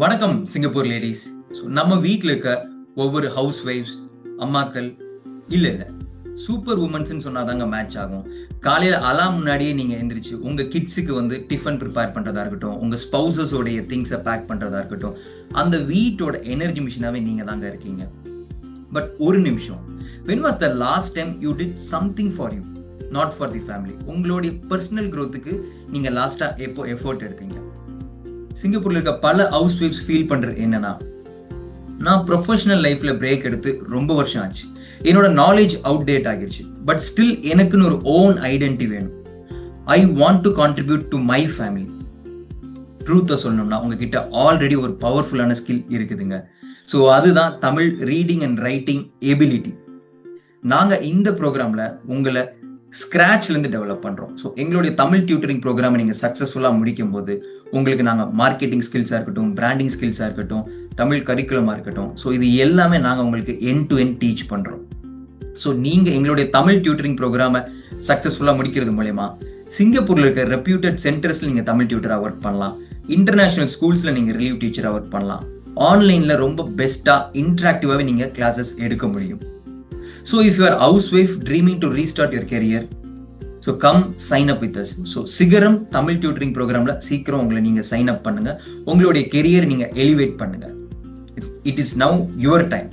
வணக்கம் Singapore ladies. நம்ம வீட்டில் இருக்க ஒவ்வொரு ஹவுஸ் ஒய்ஃப்ஸ், அம்மாக்கள் இல்லை சூப்பர் உமன்ஸ்ன்னு சொன்னாதாங்க மேட்ச் ஆகும். காலையில் அலாம் முன்னாடியே நீங்கள் எந்திரிச்சு உங்கள் கிட்ஸுக்கு வந்து டிஃபன் ப்ரிப்பேர் பண்ணுறதா இருக்கட்டும், உங்கள் ஸ்பௌசஸோடைய திங்ஸை பேக் பண்ணுறதா இருக்கட்டும், அந்த வீட்டோட எனர்ஜி மிஷினாகவே நீங்கள் தாங்க இருக்கீங்க. பட் ஒரு நிமிஷம், when was the last time you did something for you, not for the family? உங்களுடைய பர்சனல் க்ரோத்துக்கு நீங்கள் லாஸ்ட்டாக எப்போ எஃபோர்ட் எடுத்தீங்க? சிங்கப்பூர்ல இருக்க பல ஹவுஸ் ஒய்ஃப்ஸ் ஃபீல் பண்றது என்னன்னா, நான் ப்ரொஃபஷனல் லைஃப்ல பிரேக் எடுத்து ரொம்ப வருஷம் ஆச்சு, என்னோட நாலேஜ் அவுட் டேட் ஆகிருச்சு, பட் ஸ்டில் எனக்குன்னு ஒரு ஓன் ஐடென்டிட்டி வேணும். I want to contribute to my family. ட்ரூத்தை சொல்லணும்னா உங்ககிட்ட ஆல்ரெடி ஒரு பவர்ஃபுல்லான ஸ்கில் இருக்குதுங்க. ஸோ அதுதான் Tamil reading and writing ability. நாங்கள் இந்த ப்ரோக்ராமில் உங்களை ஸ்க்ராட்ச்லேருந்து டெவலப் பண்ணுறோம். ஸோ எங்களுடைய தமிழ் டியூட்டரிங் ப்ரோக்ராமை நீங்கள் சக்ஸஸ்ஃபுல்லாக முடிக்கும் போது உங்களுக்கு நாங்கள் மார்க்கெட்டிங் ஸ்கில்ஸாக இருக்கட்டும், பிராண்டிங் ஸ்கில்ஸாக இருக்கட்டும், தமிழ் கரிக்குலமாக இருக்கட்டும், ஸோ இது எல்லாமே நாங்கள் உங்களுக்கு எண்ட் டு எண்ட் டீச் பண்ணுறோம். ஸோ நீங்கள் எங்களுடைய தமிழ் டியூட்டரிங் ப்ரோக்ராமை சக்ஸஸ்ஃபுல்லாக முடிக்கிறது மூலயமா சிங்கப்பூரில் இருக்க ரெப்யூட்டட் சென்டர்ஸில் நீங்கள் தமிழ் டியூட்டராக ஒர்க் பண்ணலாம், இன்டர்நேஷ்னல் ஸ்கூல்ஸில் நீங்கள் ரிலீவ் டீச்சராக ஒர்க் பண்ணலாம், ஆன்லைனில் ரொம்ப பெஸ்ட்டாக இன்ட்ராக்டிவாகவே நீங்கள் கிளாஸஸ் எடுக்க முடியும். So if you are a housewife dreaming to restart your career, so come sign up with us. So சிகரம் தமிழ் டியூட்டரிங் ப்ரோக்ராம்ல சீக்கிரம் உங்களை நீங்க சைன் அப் பண்ணுங்க. உங்களுடைய கெரியர் நீங்க எலிவேட் பண்ணுங்க. It is now your time.